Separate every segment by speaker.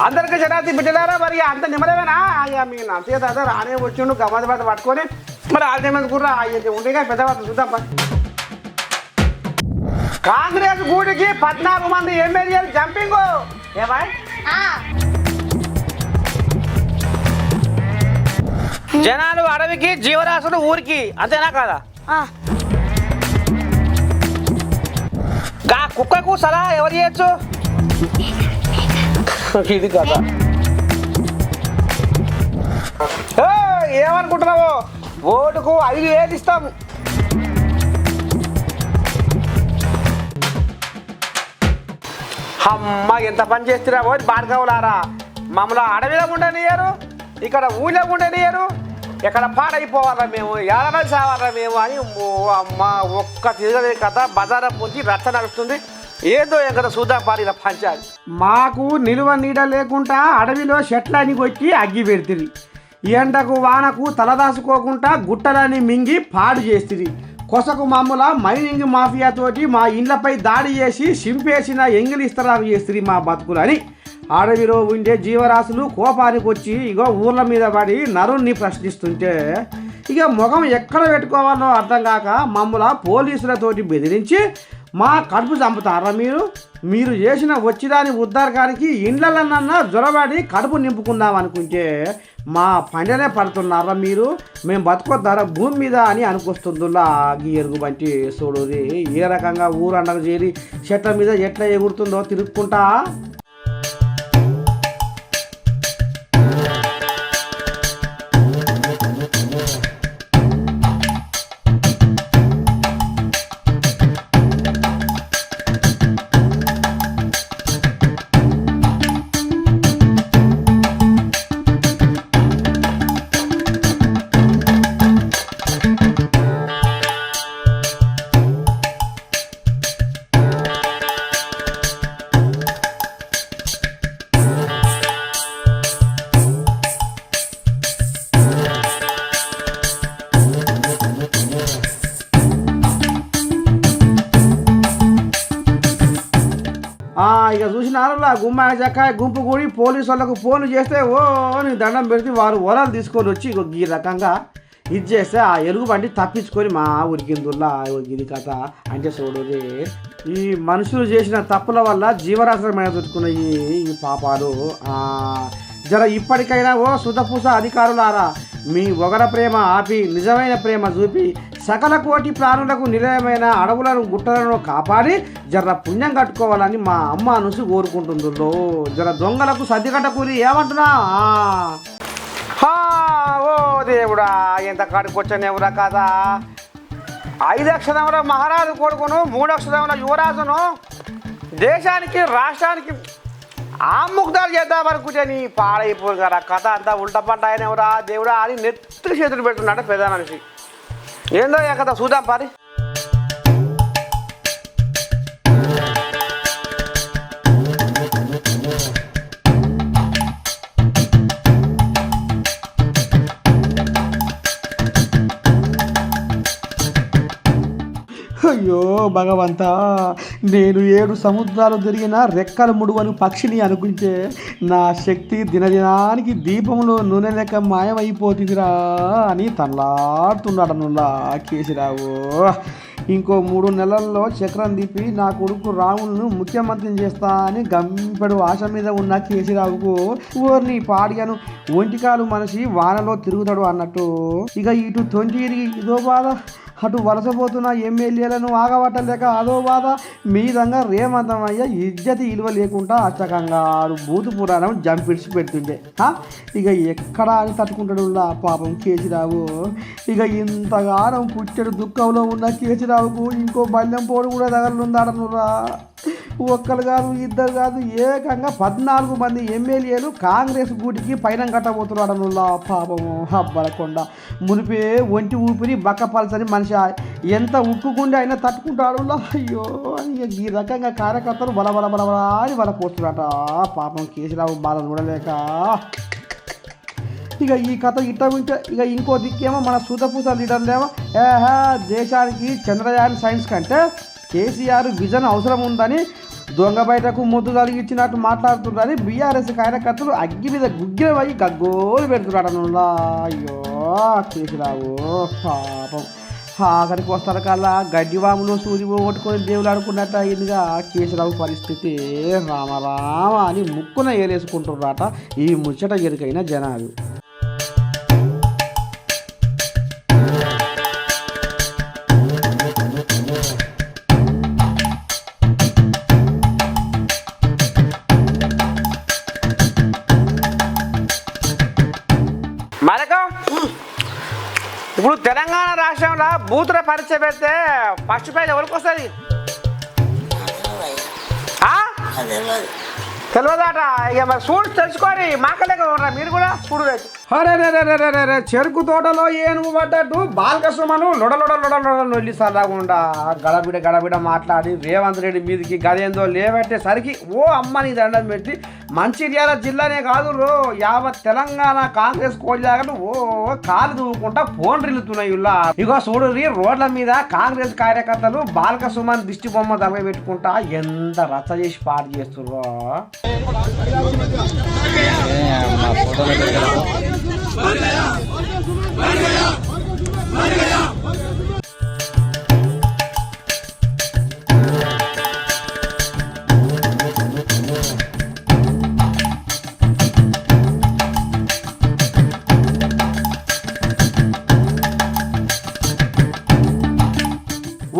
Speaker 1: అందరికి జనాతి బిడ్డలారా మరి అంత నిమ్మలేమేనా ఇక మీ నచ్చే దాదా రానే వచ్చిండు గమ్మతి బాధ పట్టుకొని మరి ఆల్టైమెంట్ కూడా ఉండేగా పెద్దవాళ్ళు చూద్దాం కాంగ్రెస్ గూడికి 14 మంది ఎమ్మెల్యేలు జంపింగ్ ఏమై జనాలు అడవికి జీవరాశులు ఊరికి అంతేనా కాదా కుక్కకు సలహా ఎవరు చేయొచ్చు ఇది కదా ఏమనుకుంటున్నావు ఓటుకు 5,000 ఇస్తాము అమ్మ ఎంత పని చేస్తున్నావో బాడకావులారా మమ్మల్ని అడవిలో ఉండనియరు ఇక్కడ ఊళ్ళో ఉండనియరు ఎక్కడ పాడైపోవాలా మేము ఏడమై సావాలా మేము అని అమ్మ ఒక్క తిరగలే కథ బజార పొంచి రచ్చ నడుస్తుంది ఏదో ఎక్కడ చూద్దాం పారి ఇలా పంచాలి మాకు నిలువ నీడ లేకుండా అడవిలో చెట్లని కొట్టి అగ్గి పెడుతుంది ఎండకు వానకు తలదాసుకోకుండా గుట్టలని మింగి పాడు చేస్తుంది కొసకు మామూల మైనింగ్ మాఫియాతోటి మా ఇండ్లపై దాడి చేసి సింపేసిన ఎంగిలిస్తరాలు చేస్తుంది మా బతుకులని అడవిలో ఉండే జీవరాశులు కోపానికి వచ్చి ఇగో ఊర్ల మీద పడి నరుణ్ణి ప్రశ్నిస్తుంటే ఇక ముఖం ఎక్కడ పెట్టుకోవాలో అర్థం కాక మమ్మల్ని పోలీసులతోటి బెదిరించి మా కడుపు చంపుతారా మీరు చేసిన వచ్చిదాని ఉద్ధారకానికి ఇండ్లన్నా జ్వరబడి కడుపు నింపుకుందాం అనుకుంటే మా పండనే పడుతున్నారా మేము బతుకొద్దారా భూమి మీద అని అనుకొస్తుందిలా గీ ఎరుగు బంటి చూడుది ఏ రకంగా ఊరండకు చేరి చెట్ల మీద ఎట్లా ఎగురుతుందో తిరుక్కుంటా ఇక చూసినారులా గుమ్మాయి చక్కాయ గుంపు కూడి పోలీసు వాళ్ళకు ఫోన్లు చేస్తే ఓ నీ దండం పెడితే వారు వరాలు తీసుకొని వచ్చి ఈ రకంగా ఇది చేస్తే ఆ ఎలుగు బండి తప్పించుకొని మా ఉరికిందుల్లా ఇది కథ అంటే చూడది ఈ మనుషులు చేసిన తప్పుల వల్ల జీవరాశ్రమైన దొరుకున్న ఈ పాపాలు జర ఇప్పటికైనా ఓ సుధపూస అధికారులారా మీ ఒగర ప్రేమ ఆపి నిజమైన ప్రేమ చూపి సకల కోటి ప్రాణులకు నిలయమైన అడవులను గుట్టలను కాపాడి జర పుణ్యం కట్టుకోవాలని మా అమ్మ అనుసి కోరుకుంటుందో జర దొంగలకు సర్దిగట్ట కూలి ఏమంటున్నా ఓ దేవుడా ఎంత కాడుకొచ్చానేవురా కదా 5 అక్షరముల మహారాజు కొడుకును 3 అక్షరముల యువరాజును దేశానికి రాష్ట్రానికి ముగ్ధాలు చేద్దామనుకుంటే నీ పాడైపోయి కదా కథ అంతా ఉల్టా పంట అయినవరా దేవుడా అని నెత్తులు చేతులు పెట్టున్నాడు పెద్ద మనిషి ఏందో ఏ కథ చూద్దాం పారి అయ్యో భగవంతా నేను 7 సముద్రాలు తిరిగిన రెక్కలు ముడువను పక్షిని అనుకుంటే నా శక్తి దినదినానికి దీపంలో నూనె లెక్క మాయమైపోతుందిరా అని తనలాడుతున్నాడనులా కేసీరావు ఇంకో 3 నెలల్లో చక్రం తిప్పి నా కొడుకు రాములను ముఖ్యమంత్రిని చేస్తా అని గంపెడు ఆశ మీద ఉన్న కేసీరావుకు ఊరిని పాడిగాను ఒంటికాలు మనిషి వానలో తిరుగుతాడు అన్నట్టు ఇక ఇటు తొంటి ఇదో బాధ అటు వలసపోతున్న ఎమ్మెల్యేలను ఆగబట్టలేక అదో బాధ మీదంగా రేమంతమయ్య ఇజ్జతి ఇలువ లేకుండా అచ్చకంగా బూతు పురాణం జంపిడిచి పెడుతుండే ఇక ఎక్కడ అని తట్టుకుంటాడు పాపం కేసీరావు ఇక ఇంతగానం పుట్టెడు దుఃఖంలో ఉన్న కేసీరావుకు ఇంకో బల్యం పోడు కూడా తగలుందాడనురా ఒక్కరు కాదు 2 కాదు ఏకంగా 14 మంది ఎమ్మెల్యేలు కాంగ్రెస్ గూటికి పైన కట్టబోతున్నాడనులా పాపము అబ్బలకొండ మునిపే ఒంటి ఊపిరి బక్కపలసని మనిషి ఎంత ఉక్కుకుండి అయినా తట్టుకుంటాడు అయ్యో ఈ రకంగా కార్యకర్తలు బలబల అని పోస్తున్నారట పాపం కేసీరావు బాధ చూడలేక ఇక ఈ కథ ఇట్ట ఉంటే ఇక ఇంకో దిక్కేమో మన సూతపూస లీడర్లేమో దేశానికి చంద్రయాన్ సైన్స్ కంటే కేసీఆర్ విజన్ అవసరం ఉందని దొంగ బయటకు ముద్దు కలిగించినట్టు మాట్లాడుతున్నారని బీఆర్ఎస్ కార్యకర్తలు అగ్గి మీద గుగ్గిన పోయి గగ్గోలు పెడుతున్నాడు. అయ్యో కేసీరావు పాపం ఆఖరికి వస్తారు కల్లా గడ్డివాములో సూది కొట్టుకొని దేవుడు ఆడుకున్నట్టు అయిందిగా కేసీరావు పరిస్థితి. రామరామ అని ముక్కున ఏలేసుకుంటున్నారట ఈ ముచ్చట ఎరుకైన జనాలు.
Speaker 2: ఇప్పుడు తెలంగాణ రాష్ట్రంలో బూతుల పరీక్ష పెడితే ఫస్ట్ ప్రైజ్ ఎవరికి వస్తుంది? తెలియదాట. ఇక మరి చూడు తెలుసుకోండి. మాకలేక మీరు కూడా చూడు.
Speaker 1: అరే చెరుకు తోటలో ఏనుగు పడ్డట్టు బాలకృష్ణమను లొడలొడలొడలొల్లి సరదాకుండా గడబిడ మాట్లాడి రేవంత్ రెడ్డి మీదకి గదేందో లేబెట్టేసరికి ఓ అమ్మని దండం పెట్టి మంచిర్యాల జిల్లానే కాదు యావత్ తెలంగాణ కాంగ్రెస్ కోళ్ళాగలు ఓ కాలు దూకుంటా ఫోన్ రిల్లుతున్నాయి. ఇగో చూడు రోడ్ల మీద కాంగ్రెస్ కార్యకర్తలు బాలకృష్ణమని దిష్టి బొమ్మ తలగ పెట్టుకుంటా ఎంత రచ్చ చేసి పాటు చేస్తుర్రో.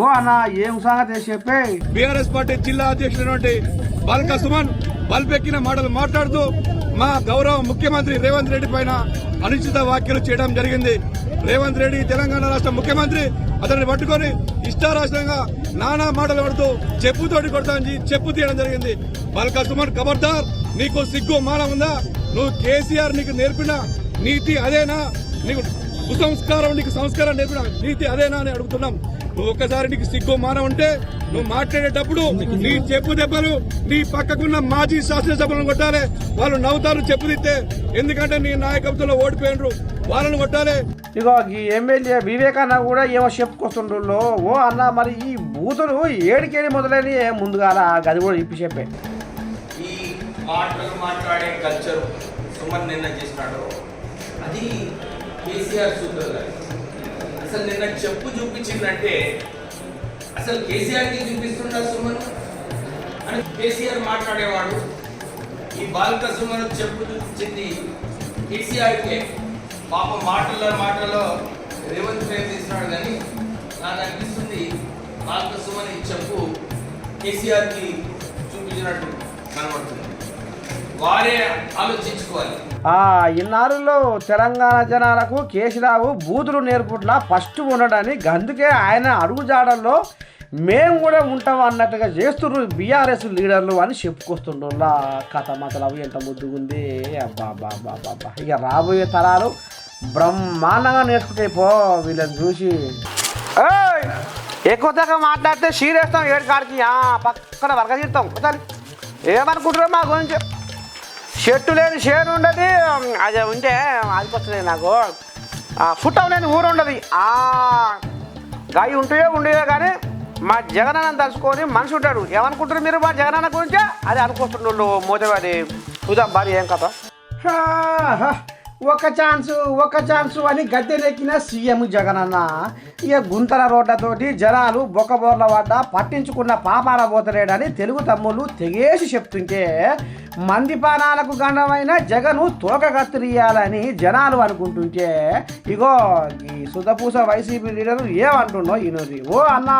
Speaker 1: ఓ అన్న ఏం సంగతి చెప్పే.
Speaker 3: బీఆర్ఎస్ పార్టీ జిల్లా అధ్యక్షుడు బాల్క సుమన్ బల్బెక్కిన మాటలు మాట్లాడుతూ మా గౌరవ ముఖ్యమంత్రి రేవంత్ రెడ్డి పైన అనుచిత వ్యాఖ్యలు చేయడం జరిగింది. రేవంత్ రెడ్డి తెలంగాణ రాష్ట్ర ముఖ్యమంత్రి, అతన్ని పట్టుకొని ఇష్టారాష్ట్రంగా నానా మాటలు పడుతూ చెప్పుతోటి కొడతాని చెప్పు తీయడం జరిగింది. బాల్క సుమన్ ఖబర్దార్, నీకు సిగ్గు మానం ఉందా? నువ్వు కేసీఆర్ నీకు నేర్పిన నీతి అదేనా? నీకు కుసంస్కారం నీకు సంస్కారం నేర్పిన నీతి అదేనా అని అడుగుతున్నాం. నువ్వు ఒక్కసారి నీకు సిగ్గు మానం ఉంటే నువ్వు మాట్లాడేటప్పుడు నీ చెప్పు దెబ్బలు నీ పక్కకున్న మాజీ శాసనసభలను కొట్టాలి. వాళ్ళు నవ్వుతారు చెప్పు తిస్తే, ఎందుకంటే నీ నాయకత్వంలో ఓడిపోయినరు, వాళ్ళని కొట్టాలి.
Speaker 1: ఇగో ఈ ఎమ్మెల్యే వివేకాన్న కూడా ఏమో చెప్పుకొస్తుండ్రు. ఓ అన్న మరి ఈ బూతులు ఏడికేడి మొదలైన ముందుగా గది కూడా ఇప్పి చెప్పే.
Speaker 4: ఈ మాటలు మాట్లాడే కల్చర్ సుమన్ నిన్న చేసినాడు, అది కేసీఆర్ సూత్రం. అసలు నిన్న చెప్పు చూపించిందంటే అసలు కేసీఆర్కి చూపిస్తుంటా సుమన్ అని కేసీఆర్ మాట్లాడేవాడు. ఈ బాల్క సుమన్ చెప్పు చూపించింది కేసీఆర్కే. పాప మాటల్లో రేవంత్ రెడ్డి తీసినాడు. కానీ నాకు అనిపిస్తుంది బాల్క సుమన్ ఈ చెప్పు కేసీఆర్కి చూపించినట్టు కనబడుతుంది. వారే ఆలోచించుకోవాలి.
Speaker 1: ఇన్నారులో తెలంగాణ జనాలకు కేసీరావు బూతులు నేర్పుట్లా ఫస్ట్ ఉండడని, అందుకే ఆయన అడుగుజాడల్లో మేము కూడా ఉంటాం అన్నట్టుగా చేస్తున్నారు బీఆర్ఎస్ లీడర్లు అని చెప్పుకొస్తుండ్రు. కథ మతలవి ఎంత ముద్దుగుంది. అబ్బా ఇక రాబోయే తరాలు బ్రహ్మాండంగా నేర్చుకుంటాయి పో వీళ్ళని చూసి.
Speaker 2: ఎక్కువ తగ్గ మాట్లాడితే షీరేస్తాం ఏడు కాడికి పక్కన వర్గ తీరుతాం. ఏమనుకుంటారో మా గురించి? చెట్టు లేని చేను ఉండదు, అది ఉంటే అదికొస్తుంది నాకు. చుట్టం లేని ఊరు ఉండదు. గాయ ఉంటాయో ఉండేవో కానీ మా జగనన్న తలుచుకొని మనిషి ఉంటాడు. ఏమనుకుంటారు మీరు మా జగనన్న గురించే? అది అనుకుంటుండ్రు మోతేవాడి చూద్దాం భారీ ఏం కథ.
Speaker 1: ఒక ఛాన్సు అని గద్దెనెక్కిన సీఎం జగనన్న ఇక గుంతల రోడ్లతోటి జనాలు బొక్కబోర్ల పడ్డ పట్టించుకున్న పాపాల పోతలేడని తెలుగు తమ్ముళ్ళు తెగేసి చెప్తుంటే మంది పానాలకు గండమైన జగను తోక కత్తిరియాలని జనాలు అనుకుంటుంటే ఇగో ఈ సుధపూస వైసీపీ లీడరు ఏమంటుండో ఈయనది. ఓ అన్న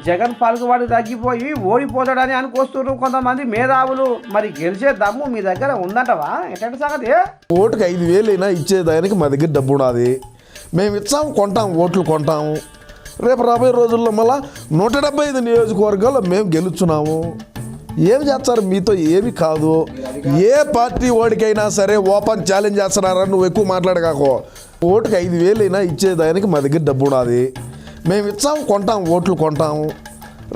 Speaker 1: జగన్ పలుకుబడి తగ్గిపోయి ఓడిపోతాడని అనుకొస్తున్నారు కొంతమంది మేధావులు. మరి గెలిచే దమ్ము మీ దగ్గర ఉందంటవా? ఎట్లాంటి సంగతి?
Speaker 5: ఓటుకి 5,000 అయినా ఇచ్చేదానికి మా దగ్గర డబ్బు ఉన్నది. మేము ఇచ్చాము, కొంటాము, ఓట్లు కొంటాము. రేపు రాబోయే రోజుల్లో మళ్ళీ 175 నియోజకవర్గాల్లో మేము గెలుచున్నాము. ఏం చేస్తారు మీతో? ఏమి కాదు. ఏ పార్టీ ఓడికైనా సరే ఓపెన్ ఛాలెంజ్ చేస్తున్నారని నువ్వు ఎక్కువ మాట్లాడకాకో. ఓటుకి 5,000 అయినా ఇచ్చేదానికి మా దగ్గర డబ్బు ఉన్నది. మేము ఇచ్చాము, కొంటాము, ఓట్లు కొంటాము.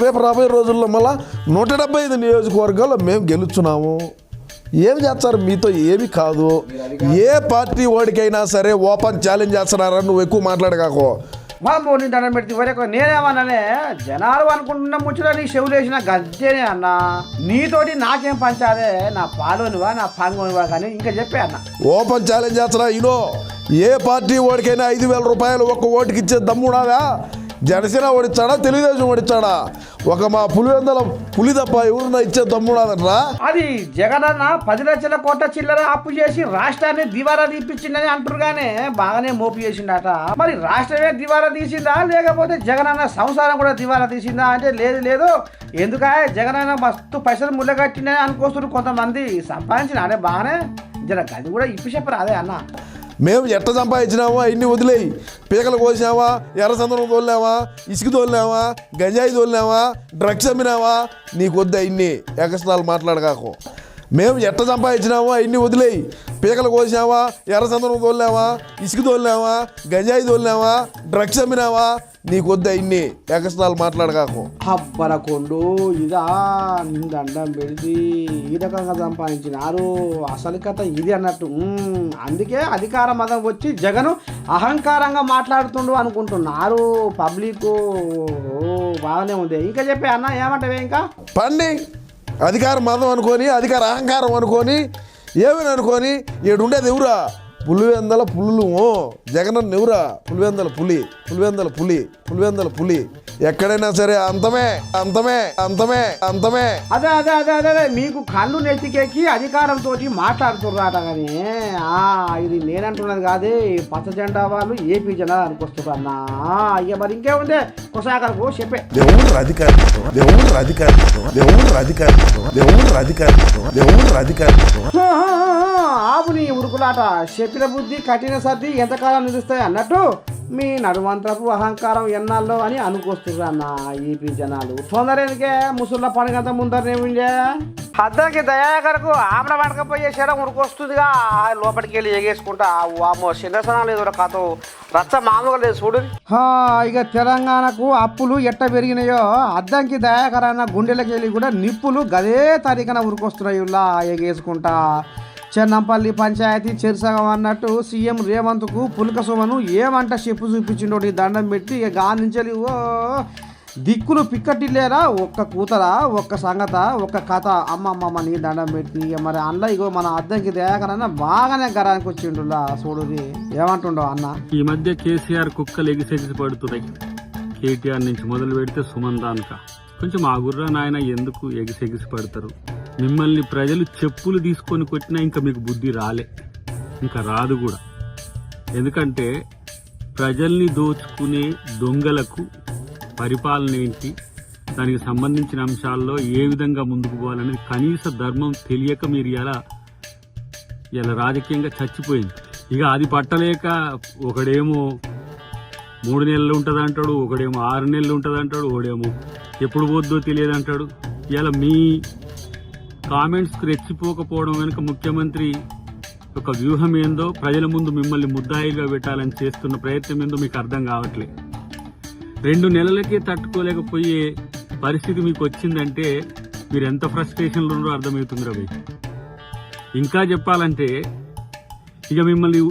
Speaker 5: రేపు రాబోయే రోజుల్లో మళ్ళీ 175 నియోజకవర్గాల్లో మేము గెలుచున్నాము. ఏం చేస్తారు మీతో? ఏమి కాదు. ఏ పార్టీ ఓడికైనా సరే ఓపెన్ ఛాలెంజ్ చేస్తున్నారని నువ్వు ఎక్కువ మాట్లాడకాకో.
Speaker 2: బాబు నీ దండం పెడితే వరకు నేనేమన్నానే జనాలు అనుకుంటున్న ముచ్చట నీ చెవులు వేసిన గజ్జేనే అన్నా నీతోటి నాకేం పంచాదే నా పాలోనివా నా పాంగోనివా కానీ ఇంకా చెప్పే అన్న
Speaker 5: ఓపెన్ ఛాలెంజ్ చేస్తున్నా ఈనో ఏ పార్టీ ఓడికైనా 5,000 రూపాయలు ఒక్క ఓటుకి ఇచ్చే దమ్ముడాగా జనసేన ఓడిచ్చాడా తెలుగుదేశం ఓడిచ్చాడా ఒక మా పులివెందల పులి తప్ప ఎవరున్నా ఇచ్చే దమ్ముడాదట్రా
Speaker 2: అది జగనన్న 10 లక్షల కోట్ల చిల్లర అప్పు చేసి రాష్ట్రాన్ని దివారా తీపించిందని అంటారు గానే బాగానే మోపు చేసిండట మరి రాష్ట్రమే దివారా తీసిందా లేకపోతే జగనన్న సంసారం కూడా దివారా తీసిందా అంటే లేదు ఎందుక జగనన్న మస్తు పైసలు ముళ్ళగట్టిందని అనుకోస్తున్నారు కొంతమంది సంపాదించిన అదే బాగానే జర అది కూడా ఇప్పి చెప్పరు అదే అన్న
Speaker 5: మేము ఎట్ట సంపాదించినామా ఇన్ని వదిలేయి పీకలు కోసినావా ఎర్రచందనం తోలినావా ఇసుక తోలినావా గంజాయి తోలినావా డ్రగ్స్ అమ్మినావా నీకు వద్దా ఇన్ని ఎకస్ట్రాలు మాట్లాడకాకు మేము ఎట్ట సంపాదించినామా ఇన్ని వదిలేయి పీకలు కోసినావా ఎర్రచందనం తోలినావా ఇసుక తోలినావా గంజాయి తోలినావా డ్రగ్స్ అమ్మినావా నీకు వద్దా ఇన్ని ఎకస్ట్రాలు మాట్లాడకాకు
Speaker 2: అబ్బరకొండు ఇదా దండం పెడితే ఈ రకంగా సంపాదించినారు అసలు కథ ఇది అన్నట్టు అందుకే అధికార మదం వచ్చి జగను అహంకారంగా మాట్లాడుతుండు అనుకుంటున్నారు పబ్లిక్ బాగానే ఉంది ఇంకా చెప్పే అన్న ఏమంటావే ఇంకా
Speaker 5: పండి అధికార మదం అనుకొని అధికార అహంకారం అనుకొని ఏమని అనుకొని ఏడుండేది ఎవరా పులివెందల పులులు జగనన్న ఎవరా పులివెందల పులి ఎక్కడైనా సరే అంతమే
Speaker 2: అదే మీకు కళ్ళు నెత్తికెక్కి అధికారంతో మాట్లాడుతున్నారట కానీ ఇది నేనంటున్నది కాదే పచ్చ జెండా వాళ్ళు ఏపీ జెండా అనుకొస్తారు అన్నా అయ్యా మరి ఇంకేముందే కొసాకరకు చెప్పే
Speaker 5: దేవుడు అధికారి
Speaker 2: ఆవుని ఉరుకులాట చెప్పిన బుద్ధి కఠిన సర్ది ఎంతకాలం నిలుస్తాయి అన్నట్టు మీ నడుమంతపు అహంకారం ఎన్నాళ్ళు అని అనుకొస్తున్నారు అన్న ఏపీ జనాలు తొందరకే ముసుళ్ళ పండుగంత ముందరనే ఉండే అద్దరికి దయాకరకు ఆమె పడకపోయే శరం ఉరికొస్తుందిగా లోపలికి వెళ్ళి ఎగేసుకుంటా వామో చిన్నసనాలు ఏదో కథ రచ్చ మామూలుగా లేదు చూడు ఇక తెలంగాణకు అప్పులు ఎట్ట పెరిగినాయో అద్దంకి దయాకరన్న గుండెలకి వెళ్ళి కూడా నిప్పులు గదే తరికన ఉరికొస్తున్నాయి ఇలా ఎగేసుకుంటా చెన్నంపల్లి పంచాయతీ చెరుసగం అన్నట్టు సీఎం రేవంత్కు పులక సోమను ఏమంట చెప్పు చూపించిండో దండం పెట్టి ఇక గానించలి ఓ దిక్కులు పిక్కటిల్లేరా ఒక్క కూతరా ఒక్క సంగత ఒక్క కథ అమ్మమ్మ నీ దండం పెట్టి మరి అన్న ఇగో మన అద్దంకి దయాకరన్న బాగానే గరానికి వచ్చిండులా చూడుది ఏమంటుండో అన్న
Speaker 6: ఈ మధ్య కేసీఆర్ కుక్కలు ఎగిసెగిసి పడుతున్నాయి కేటీఆర్ నుంచి మొదలు పెడితే సుమన్ దానిక కొంచెం ఆ గుర్రా నాయన ఎందుకు ఎగిసెగిసి పడతారు మిమ్మల్ని ప్రజలు చెప్పులు తీసుకొని కొట్టినా ఇంకా మీకు బుద్ధి రాలే ఇంకా రాదు కూడా ఎందుకంటే ప్రజల్ని దోచుకునే దొంగలకు పరిపాలన ఏంటి దానికి సంబంధించిన అంశాల్లో ఏ విధంగా ముందుకు పోవాలనేది కనీస ధర్మం తెలియక మీరు ఇలా రాజకీయంగా చచ్చిపోయింది ఇక అది పట్టలేక ఒకడేమో 3 నెలలు ఉంటుంది అంటాడు ఒకడేమో 6 నెలలు ఉంటుంది అంటాడు ఒకడేమో ఎప్పుడు పోద్దో తెలియదు అంటాడు ఇలా మీ కామెంట్స్కి రెచ్చిపోకపోవడం వెనుక ముఖ్యమంత్రి ఒక వ్యూహం ఏందో ప్రజల ముందు మిమ్మల్ని ముద్దాయిగా పెట్టాలని చేస్తున్న ప్రయత్నం ఏందో మీకు అర్థం కావట్లేదు 2 నెలలకే తట్టుకోలేకపోయే పరిస్థితి మీకు వచ్చిందంటే మీరు ఎంత ఫ్రస్ట్రేషన్లో ఉన్నారో అర్థమవుతుంది రవి ఇంకా చెప్పాలంటే ఇక మిమ్మల్ని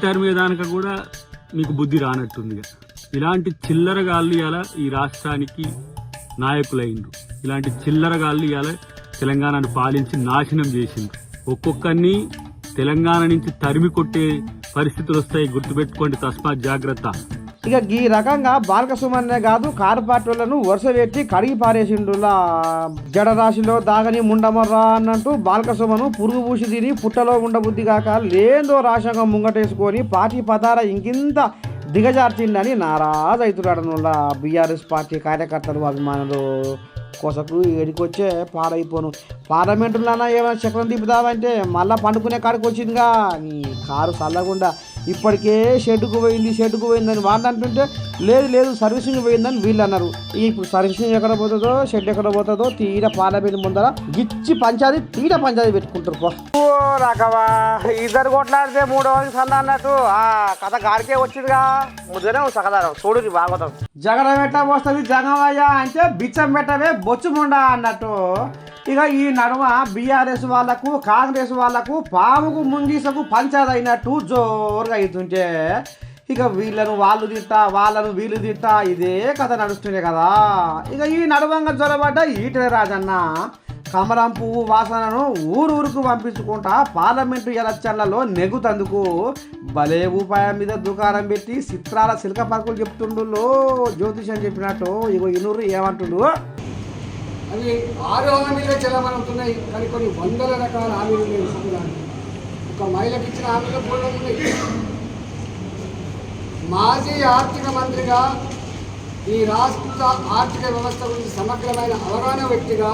Speaker 6: తరిమేదానిక కూడా మీకు బుద్ధి రానట్టుంది ఇలాంటి చిల్లరగాళ్ళు ఇలా ఈ రాష్ట్రానికి నాయకులైండ్రు ఇలాంటి చిల్లరగాళ్ళు ఇలా తెలంగాణను పాలించి నాశనం చేసిండ్రు ఒక్కొక్కరిని తెలంగాణ నుంచి తరిమి కొట్టే పరిస్థితులు వస్తాయి గుర్తుపెట్టుకోండి తస్మాత్ జాగ్రత్త
Speaker 2: ఇక ఈ రకంగా బాలక సుమన్నే కాదు కార్పాటోళ్లను వరుస పెట్టి కడిగి పారేసిండులా జడరాశిలో దాగని ముండమర్రా అన్నట్టు బాలక సుమను పురుగు పూసి తిని పుట్టలో ఉండబుద్ధి కాక లేదో రాశంగా ముంగటేసుకొని పార్టీ పదార ఇంకింత దిగజార్చిండని నారాజు అవుతున్నాడనులా బీఆర్ఎస్ పార్టీ కార్యకర్తలు అభిమానులు కొసకు ఏడికొచ్చే పాడైపోను పార్లమెంటులోనా ఏమైనా చక్రం తిప్పుదామంటే మళ్ళీ పండుకునే కాడికి వచ్చిందిగా నీ కారు చల్లకుండా ఇప్పటికే షెడ్డుకు పోయిందని వాళ్ళు అంటుంటే లేదు సర్వీసింగ్ పోయిందని వీళ్ళు అన్నారు ఇప్పుడు సర్వీసింగ్ ఎక్కడ పోతుందో షెడ్ ఎక్కడ పోతుందో తీర పార్లమెంట్ ముందర గిచ్చి పంచాయతీ పెట్టుకుంటారు రాకవా ఇద్దరు కొట్లాడితే 3 సంద అన్నట్టు ఆ కథ గారికే వచ్చిందిగా ముద్దనే సకదారం చూడు బాగోతాం జగడం పెట్ట వస్తుంది జగమయ్య అంటే బిచ్చం పెట్టవే బొచ్చుముండా అన్నట్టు ఇక ఈ నడుమ బీఆర్ఎస్ వాళ్లకు కాంగ్రెస్ వాళ్లకు పాముకు ముంగీసకు పంచాదైనట్టు జోరుగా అవుతుంటే
Speaker 1: ఇక వీళ్ళను వాళ్ళు తిట్టా వాళ్ళను వీళ్ళు తిట్టా ఇదే కథ నడుస్తుంది కదా. ఇక ఈ నడవంగా జ్వరబడ్డ ఈటెల రాజన్న కమలం పువ్వు వాసనను ఊరూరుకు పంపించుకుంటా పార్లమెంటు ఎలక్షన్లలో నెగ్గుతందుకు భలే ఉపాయం మీద దుకాణం పెట్టి చిత్రాల సిల్క పరుకులు చెప్తుండు. జ్యోతిషం చెప్పినట్టు ఇగో ఇనూరు ఏమంటుండు,
Speaker 7: అవి 6 హామీలే చెల్లమనుతున్నాయి, కానీ కొన్ని వందల రకాల హామీలు ఉన్నాయి. సంఘానికి ఒక మహిళకి ఇచ్చిన హామీలు కూడా ఉన్నాయి. మాజీ ఆర్థిక మంత్రిగా ఈ రాష్ట్ర ఆర్థిక వ్యవస్థ గురించి సమగ్రమైన అవగాహన వ్యక్తిగా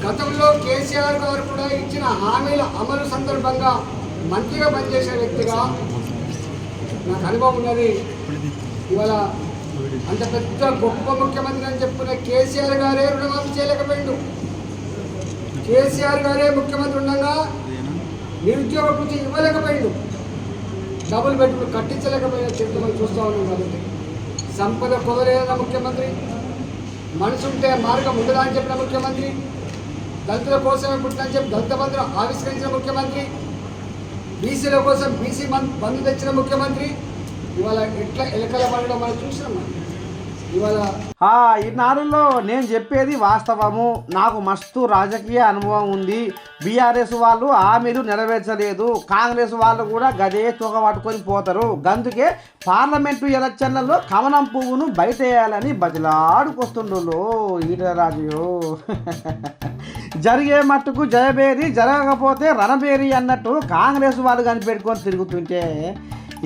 Speaker 7: గతంలో కేసీఆర్ గారు కూడా ఇచ్చిన హామీల అమలు సందర్భంగా మంత్రిగా పనిచేసే వ్యక్తిగా నాకు అనుభవం ఉన్నది. ఇవాళ అంత పెద్ద గొప్ప ముఖ్యమంత్రి అని చెప్పుకునే కేసీఆర్ గారే రుణమాఫీ చేయలేకపోయిండు. కేసీఆర్ గారే ముఖ్యమంత్రి ఉండగా నిరుద్యోగ వృత్తి ఇవ్వలేకపోయిండు, డబుల్ బెడ్రూమ్ కట్టించలేకపోయిన చెట్టు మనం చూస్తూ ఉన్నాం. కాబట్టి సంపద పొగలేదన్న ముఖ్యమంత్రి, మనసు ఉంటే మార్గం ఉండదా అని చెప్పిన ముఖ్యమంత్రి, దళితుల కోసమే పుట్టినని చెప్పి దళిత బంధు ఆవిష్కరించిన ముఖ్యమంత్రి, బీసీల కోసం బీసీ బంధు తెచ్చిన ముఖ్యమంత్రి ఇవాళ ఎట్లా ఎలకల పడడం మనం చూసినాం. ఇవాళ
Speaker 1: ఈ నారుల్లో నేను చెప్పేది వాస్తవము. నాకు మస్తు రాజకీయ అనుభవం ఉంది. బీఆర్ఎస్ వాళ్ళు హామీలు నెరవేర్చలేదు, కాంగ్రెస్ వాళ్ళు కూడా గదే తోక పట్టుకొని పోతారు. గందుకే పార్లమెంటు ఎలక్షన్లలో కమలం పువ్వును బయట వేయాలని బదిలాడుకొస్తుండ్రు ఈటెల రాజు. జరిగే మట్టుకు జయబేరి, జరగకపోతే రణబేరి అన్నట్టు కాంగ్రెస్ వాళ్ళు కనిపెట్టుకొని తిరుగుతుంటే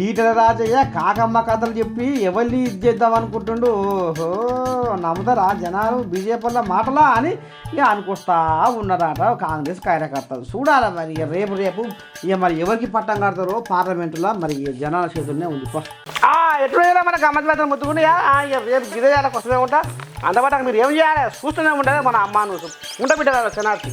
Speaker 1: ఈటెల రాజయ్య కాకమ్మ కథలు చెప్పి ఎవరిని ఇది చేద్దాం అనుకుంటుండు. ఓహో నమ్ముతారా జనాలు బీజేపీల మాటలా అని ఇక అనుకొస్తా ఉన్నారట కాంగ్రెస్ కార్యకర్తలు. చూడాలి మరి రేపు ఇక మరి ఎవరికి పట్టం కడతారో పార్లమెంటులో మరి జనాల చేతుల్లోనే ఉంది.
Speaker 2: ఎట్లా మన గమ్మత్ ముద్దుకుని రేపు గిరిజాలకు వస్తూనే ఉంటా. అందుబాటు మీరు ఏం చేయాలి చూస్తూనే ఉంటుంది మన అమ్మ నువ్వు ఉండ బిడ్డ కదా శనార్థి.